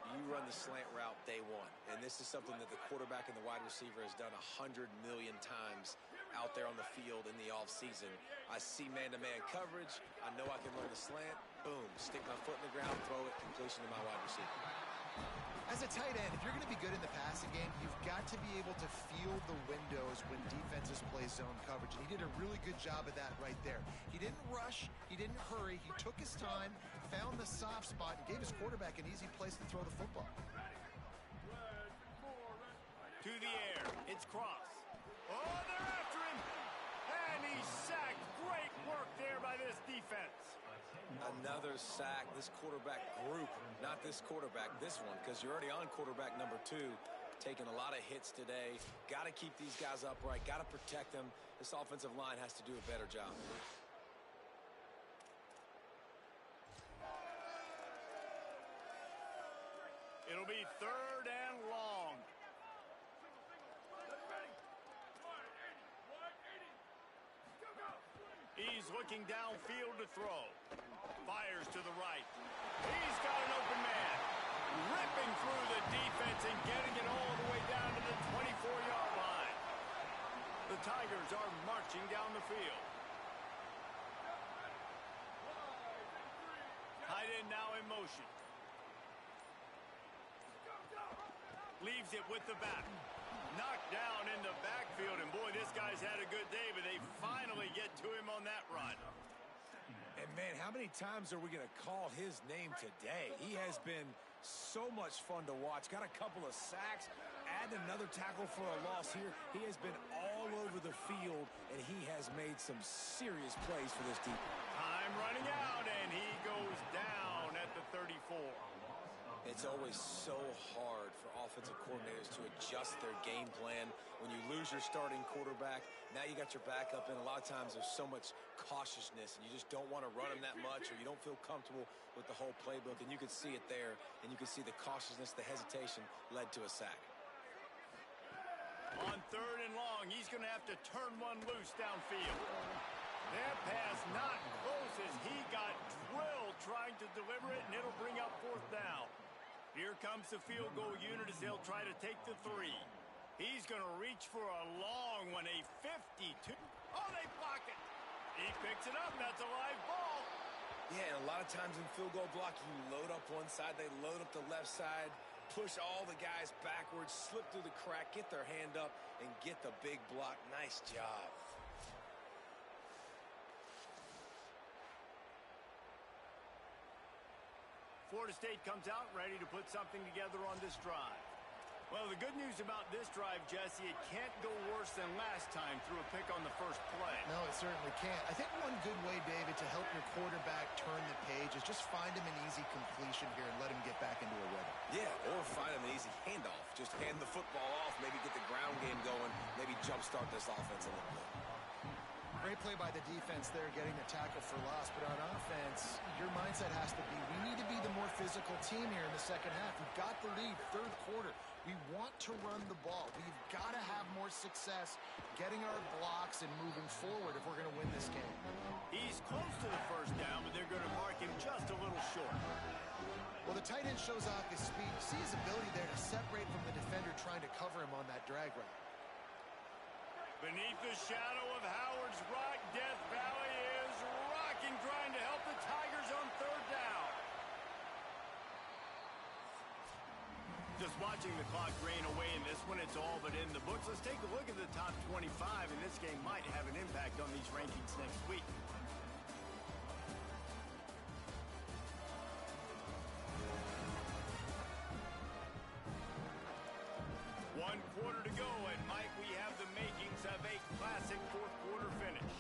You run the slant route day 1, and this is something that the quarterback and the wide receiver has done 100 million times out there on the field in the offseason. I see man-to-man coverage. I know I can run the slant. Boom, stick my foot in the ground, throw it, completion to my wide receiver. As a tight end, if you're going to be good in the passing game, you've got to be able to feel the windows when defenses play zone coverage. And he did a really good job of that right there. He didn't rush. He didn't hurry. He took his time, found the soft spot, and gave his quarterback an easy place to throw the football. To the air. It's Cross. Oh, they're after him. And he's sacked. Great work there by this defense. Another sack. This quarterback group, not this quarterback, this one, because you're already on quarterback number 2. Taking a lot of hits today. Got to keep these guys upright. Got to protect them. This offensive line has to do a better job. It'll be 3rd and long. He's looking downfield to throw. Fires to the right. He's got an open man. Ripping through the defense and getting it all the way down to the 24-yard line. The Tigers are marching down the field. Tight end now in motion. Leaves it with the back. Knocked down in the backfield, and boy, this guy's had a good day, but they finally get to him on that run. And man, how many times are we going to call his name today? He has been so much fun to watch. Got a couple of sacks, add another tackle for a loss here. He has been all over the field, and he has made some serious plays for this team. Time running out, and he goes down at the 34. It's always so hard for offensive coordinators to adjust their game plan. When you lose your starting quarterback, now you got your backup in. A lot of times there's so much cautiousness, and you just don't want to run him that much, or you don't feel comfortable with the whole playbook. And you can see it there, and you can see the cautiousness, the hesitation led to a sack. On 3rd and long, he's going to have to turn one loose downfield. That pass not close as he got drilled trying to deliver it, and it'll bring up 4th down. Here comes the field goal unit as they'll try to take the 3. He's going to reach for a long one, a 52. Oh, they block it. He picks it up. That's a live ball. Yeah, and a lot of times in field goal block, you load up one side, they load up the left side, push all the guys backwards, slip through the crack, get their hand up, and get the big block. Nice job. Florida State comes out ready to put something together on this drive. Well, the good news about this drive, Jesse, it can't go worse than last time through a pick on the first play. No, it certainly can't. I think one good way, David, to help your quarterback turn the page is just find him an easy completion here and let him get back into a rhythm. Yeah, or find him an easy handoff. Just hand the football off, maybe get the ground game going, maybe jumpstart this offense a little bit. Great play by the defense there, getting the tackle for loss. But on offense, your mindset has to be, we need to be the more physical team here in the second half. We've got the lead, 3rd quarter. We want to run the ball. We've got to have more success getting our blocks and moving forward if we're going to win this game. He's close to the 1st down, but they're going to mark him just a little short. Well, the tight end shows off his speed. You see his ability there to separate from the defender trying to cover him on that drag route. Beneath the shadow of Howard's rock, Death Valley is rocking, trying to help the Tigers on 3rd down. Just watching the clock drain away in this one, it's all but in the books. Let's take a look at the top 25, and this game might have an impact on these rankings next week. One quarter to go, and Mike, we have the makings of a classic 4th quarter finish.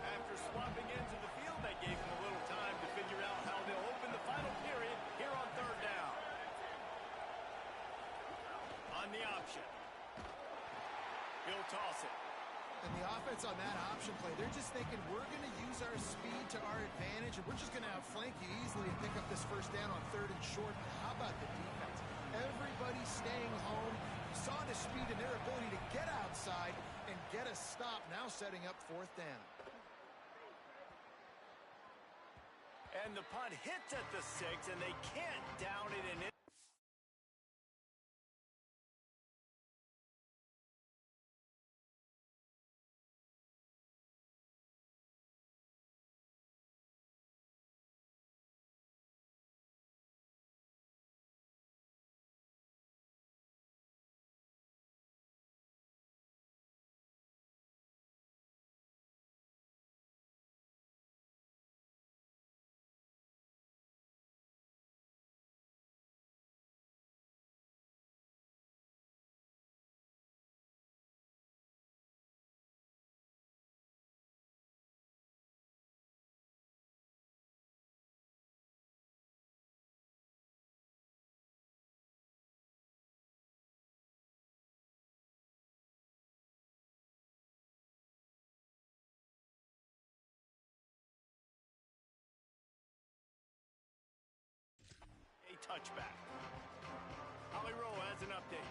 After swapping ends of the field, that gave him a little time to figure out how they'll open the final period here on 3rd down. On the option. He'll toss it. And the offense on that option play, they're just thinking, we're going to use our speed to our advantage, and we're just going to outflank you easily and pick up this 1st down on 3rd and short. But how about the defense? Everybody staying home. You saw the speed and their ability to get outside and get a stop, now setting up 4th down. And the punt hits at the 6, and they can't down it, and touchback. Holly Rowe has an update.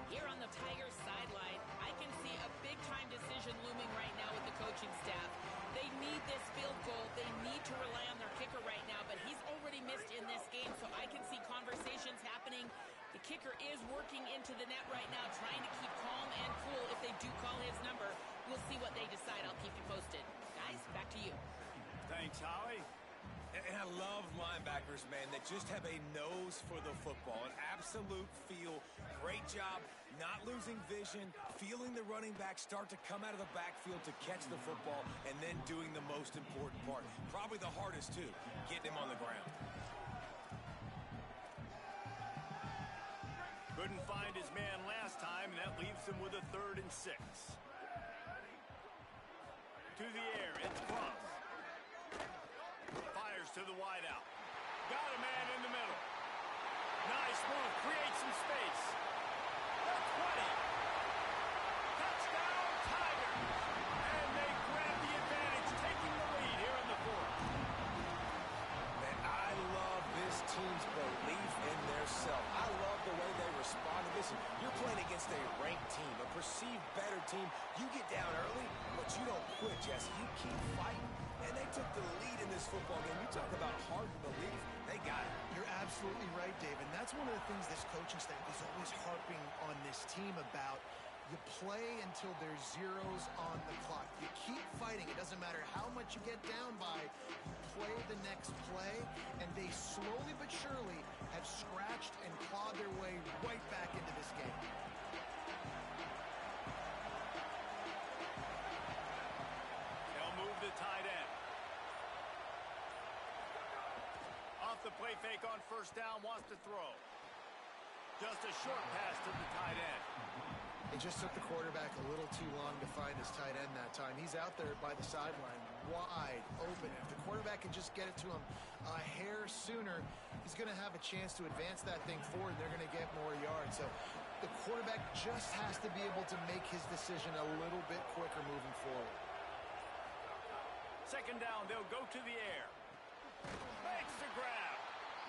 Here on the Tigers sideline, I can see a big-time decision looming right now with the coaching staff. They need this field goal. They need to rely on their kicker right now, but he's already missed in this game, so I can see conversations happening. The kicker is working into the net right now, trying to keep calm and cool if they do call his number. We'll see what they decide. I'll keep you posted. Guys, back to you. Thanks, Holly. And I love linebackers, man, that just have a nose for the football, an absolute feel. Great job not losing vision, feeling the running back start to come out of the backfield to catch the football, and then doing the most important part. Probably the hardest, too, getting him on the ground. Couldn't find his man last time, and that leaves him with a 3rd and 6. To the air, it's Cross. Fires to the wideout. Got a man in the middle. Nice move, creates some space. The 20. Touchdown, Tigers. And they grab the advantage, taking the lead here in the 4th. Man, I love this team's belief in their self. I love the way they responded. Listen, you're playing against a ranked team, a perceived better team. You get down early, but you don't quit, Jesse. You keep fighting. And they took the lead in this football game. You talk about heart and belief. They got it. You're absolutely right, Dave. And that's one of the things this coaching staff is always harping on this team about. You play until there's zeros on the clock. You keep fighting. It doesn't matter how much you get down by. You play the next play, and they slowly but surely have scratched and clawed their way right back into this game. They'll move the tight end. Off the play fake on 1st down, wants to throw. Just a short pass to the tight end. It just took the quarterback a little too long to find his tight end that time. He's out there by the sideline, wide open. If the quarterback can just get it to him a hair sooner, he's going to have a chance to advance that thing forward. They're going to get more yards. So the quarterback just has to be able to make his decision a little bit quicker moving forward. 2nd down, they'll go to the air. Makes the grab.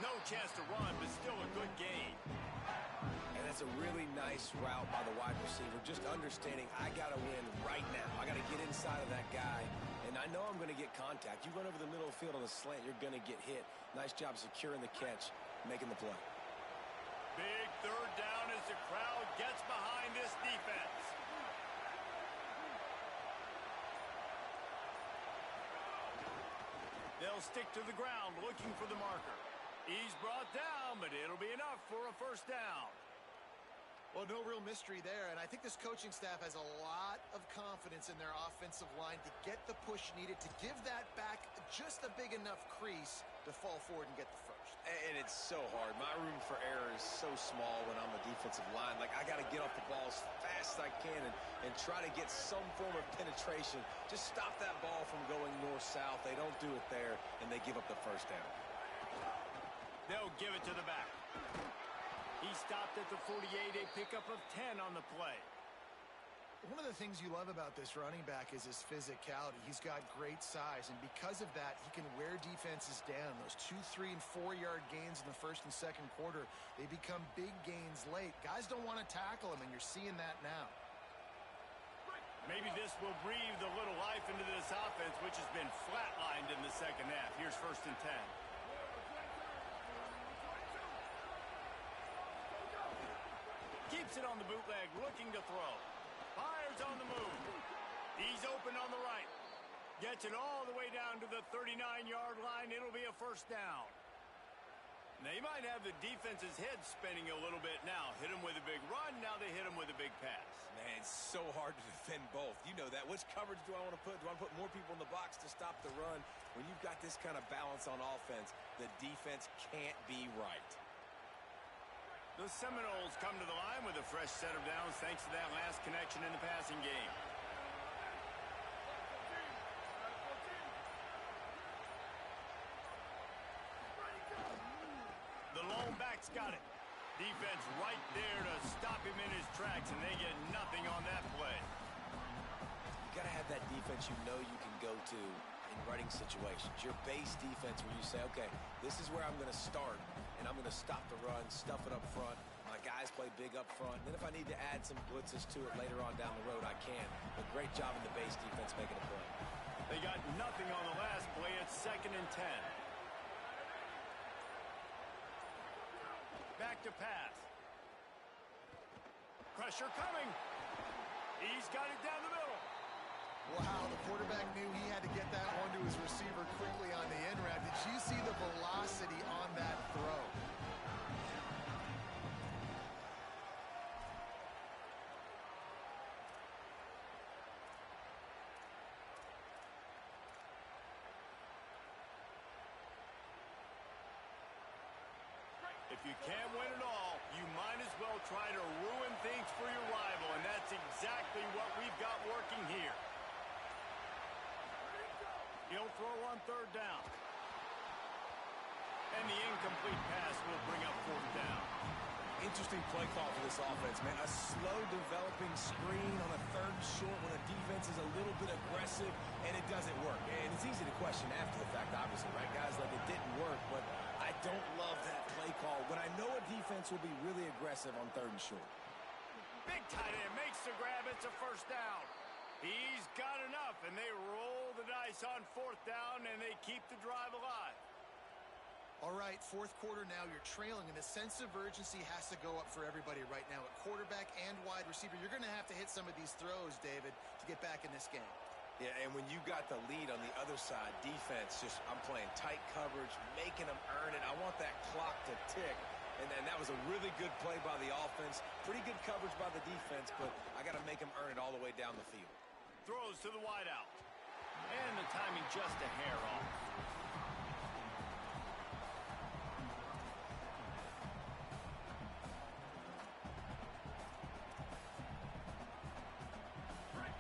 No chance to run, but still a good gain. And that's a really nice route by the wide receiver, just understanding I got to win right now. I got to get inside of that guy, and I know I'm going to get contact. You run over the middle of the field on a slant, you're going to get hit. Nice job securing the catch, making the play. Big 3rd down as the crowd gets behind this defense. They'll stick to the ground looking for the marker. He's brought down, but it'll be enough for a 1st down. Well, no real mystery there, and I think this coaching staff has a lot of confidence in their offensive line to get the push needed to give that back just a big enough crease to fall forward and get the 1st. And it's so hard. My room for error is so small when I'm a defensive line. Like, I got to get off the ball as fast as I can and try to get some form of penetration. Just stop that ball from going north-south. They don't do it there, and they give up the 1st down. They'll give it to the back. He stopped at the 48, a pickup of 10 on the play. One of the things you love about this running back is his physicality. He's got great size, and because of that, he can wear defenses down. Those 2, 3, and 4-yard gains in the 1st and 2nd quarter, they become big gains late. Guys don't want to tackle him, and you're seeing that now. Maybe this will breathe a little life into this offense, which has been flatlined in the 2nd half. Here's 1st and 10. Keeps it on the bootleg, looking to throw. Fires on the move. He's open on the right. Gets it all the way down to the 39-yard line. It'll be a 1st down. They might have the defense's head spinning a little bit now. Hit him with a big run, now they hit him with a big pass. Man, it's so hard to defend both. You know that. Which coverage do I want to put? Do I want to put more people in the box to stop the run? When you've got this kind of balance on offense, the defense can't be right. The Seminoles come to the line with a fresh set of downs thanks to that last connection in the passing game. The lone back's got it. Defense right there to stop him in his tracks, and they get nothing on that play. You got to have that defense you know you can go to in running situations. Your base defense where you say, okay, this is where I'm going to start. and I'm going to stop the run, stuff it up front. My guys play big up front. Then if I need to add some blitzes to it later on down the road, I can. But great job in the base defense making a play. They got nothing on the last play. It's 2nd and 10. Back to pass. Pressure coming. He's got it down the middle. Wow, the quarterback knew he had to get that one to his receiver quickly on the end route. Did you see the velocity on that throw? If you can't win it all, you might as well try to ruin things for your rival, and that's exactly what we've got working here. He'll throw on 3rd down. And the incomplete pass will bring up 4th down. Interesting play call for this offense, man. A slow developing screen on a 3rd and short when the defense is a little bit aggressive, and it doesn't work. And it's easy to question after the fact, obviously, right, guys? Like, it didn't work, but I don't love that play call when I know a defense will be really aggressive on 3rd and short. Big tight end makes the grab. It's a 1st down. He's got enough, and they roll the dice on 4th down, and they keep the drive alive. All right, 4th quarter now, you're trailing, and the sense of urgency has to go up for everybody right now. At quarterback and wide receiver, you're going to have to hit some of these throws, David, to get back in this game. Yeah, and when you got the lead on the other side, defense, I'm playing tight coverage, making them earn it. I want that clock to tick. And that was a really good play by the offense. Pretty good coverage by the defense, but I got to make them earn it all the way down the field. Throws to the wideout. And the timing just a hair off.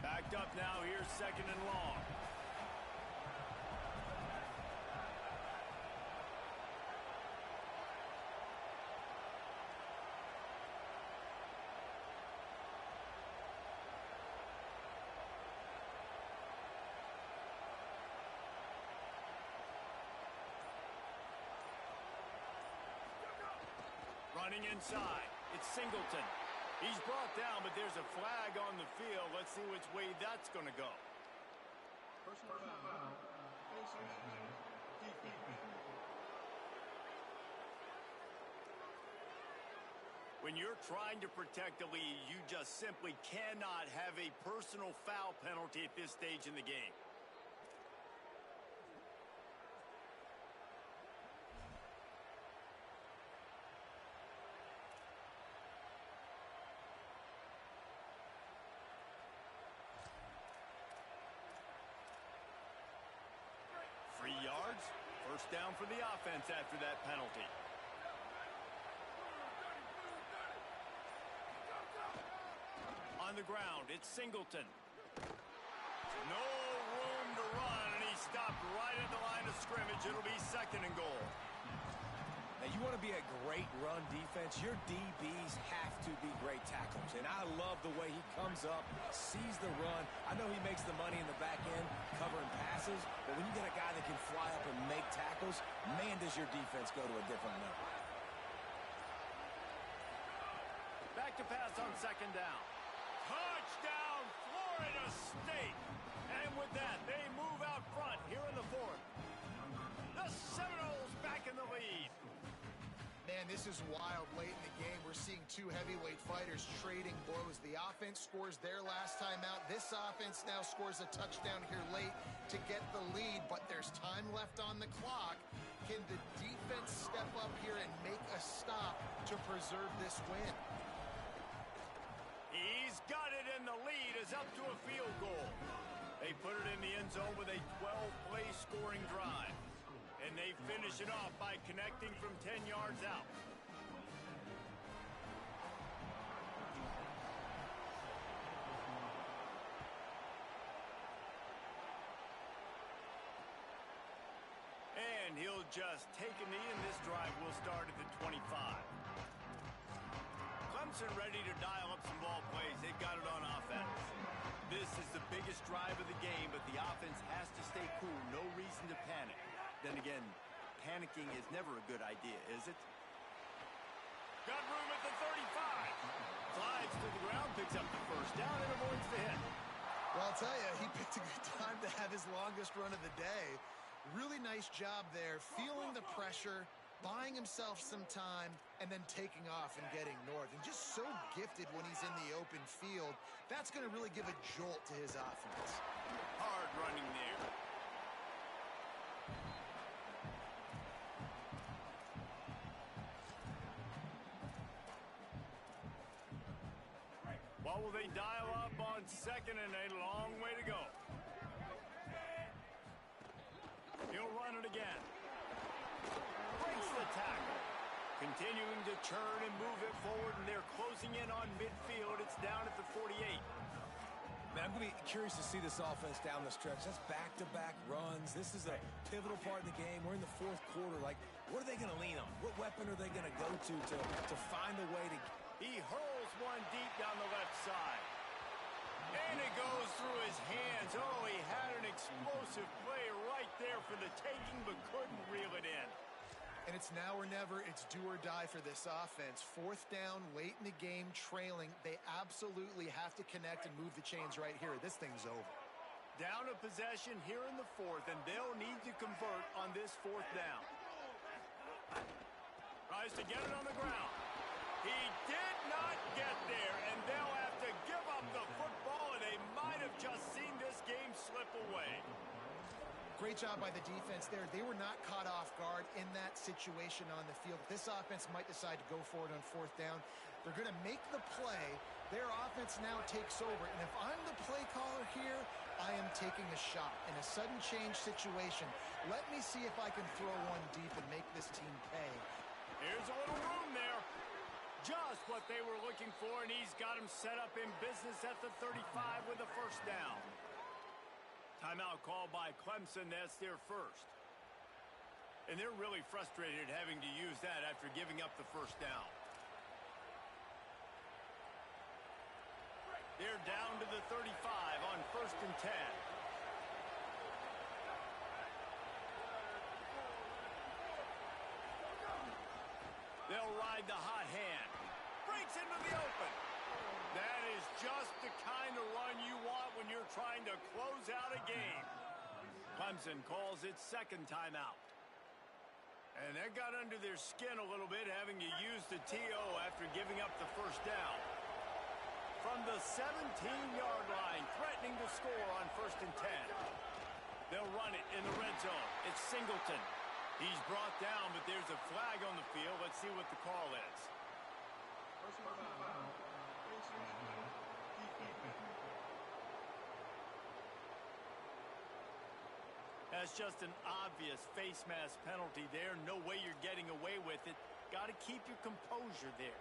Backed up now. Here's 2nd and long. Running inside. It's Singleton. He's brought down, but there's a flag on the field. Let's see which way that's going to go. When you're trying to protect the lead, you just simply cannot have a personal foul penalty at this stage in the game. Yards. 1st down for the offense after that penalty. On the ground, it's Singleton. No room to run, and he stopped right at the line of scrimmage. It'll be 2nd and goal. Now, you want to be a great run defense, your DBs have to be great tacklers. And I love the way he comes up, sees the run. I know he makes the money in the back end covering passes, but when you get a guy that can fly up and make tackles, man, does your defense go to a different level. Back to pass on 2nd down. Touchdown, Florida State. And with that, they move out front here in the 4th. The Seminoles back in the lead. Man, this is wild late in the game. We're seeing 2 heavyweight fighters trading blows. The offense scores their last time out. This offense now scores a touchdown here late to get the lead, but there's time left on the clock. Can the defense step up here and make a stop to preserve this win? He's got it, and the lead is up to a field goal. They put it in the end zone with a 12-play scoring drive. And they finish it off by connecting from 10 yards out. And he'll just take a knee, and this drive will start at the 25. Clemson ready to dial up some ball plays. They've got it on offense. This is the biggest drive of the game, but the offense has to stay cool. No reason to panic. Then again, panicking is never a good idea, is it? Got room at the 35. Slides to the ground, picks up the first down, and avoids the hit. Well, I'll tell you, he picked a good time to have his longest run of the day. Really nice job there, feeling the pressure, buying himself some time, and then taking off and getting north. And just so gifted when he's in the open field. That's going to really give a jolt to his offense. Hard running there. What will they dial up on second and a long way to go? He'll run it again. Breaks the tackle. Continuing to churn and move it forward, and they're closing in on midfield. It's down at the 48. Man, I'm going to be curious to see this offense down the stretch. That's back-to-back runs. This is a pivotal part of the game. We're in the fourth quarter. Like, what are they going to lean on? What weapon are they going to go to find a way to... He hurls one deep down the left side. And it goes through his hands. Oh, he had an explosive play right there for the taking, but couldn't reel it in. And it's now or never. It's do or die for this offense. Fourth down, late in the game, trailing. They absolutely have to connect and move the chains right here. This thing's over. Down a possession here in the fourth, and they'll need to convert on this fourth down. Tries to get it on the ground. He did not get there, and they'll have to give up the football, and they might have just seen this game slip away. Great job by the defense there. They were not caught off guard in that situation on the field. This offense might decide to go for it on fourth down. They're going to make the play. Their offense now takes over. And if I'm the play caller here, I am taking a shot. In a sudden change situation, let me see if I can throw one deep and make this team pay. Here's a little room there. Just what they were looking for, and he's got him set up in business at the 35 with a first down. Timeout called by Clemson. That's their first. And they're really frustrated having to use that after giving up the first down. They're down to the 35 on 1st and 10. They'll ride the hot hand. Breaks into the open. That is just the kind of run you want when you're trying to close out a game. Clemson calls its second timeout. And that got under their skin a little bit, having to use the TO after giving up the first down. From the 17-yard line, threatening to score on 1st and 10. They'll run it in the red zone. It's Singleton. He's brought down, but there's a flag on the field. Let's see what the call is. That's just an obvious face mask penalty there. No way you're getting away with it. Got to keep your composure there.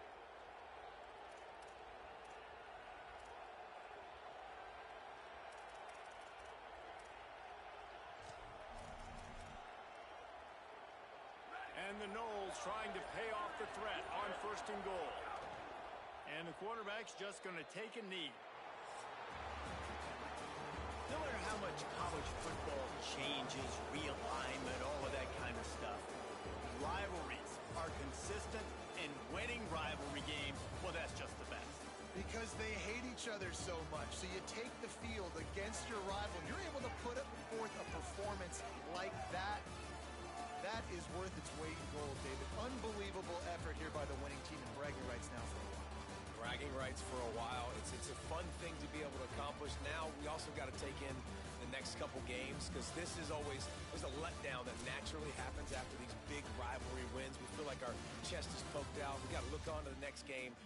And the Noles trying to pay off the threat on 1st and goal. And the quarterback's just going to take a knee. No matter how much college football changes, realignment, all of that kind of stuff, rivalries are consistent, and winning rivalry games, well, that's just the best. Because they hate each other so much. So you take the field against your rival. You're able to put forth a performance like that. That is worth its weight in gold, David. Unbelievable effort here by the winning team, and bragging rights now for a while. Bragging rights for a while. It's a fun thing to be able to accomplish. Now we also got to take in the next couple games, because this is always, there's a letdown that naturally happens after these big rivalry wins. We feel like our chest is poked out. We got to look on to the next game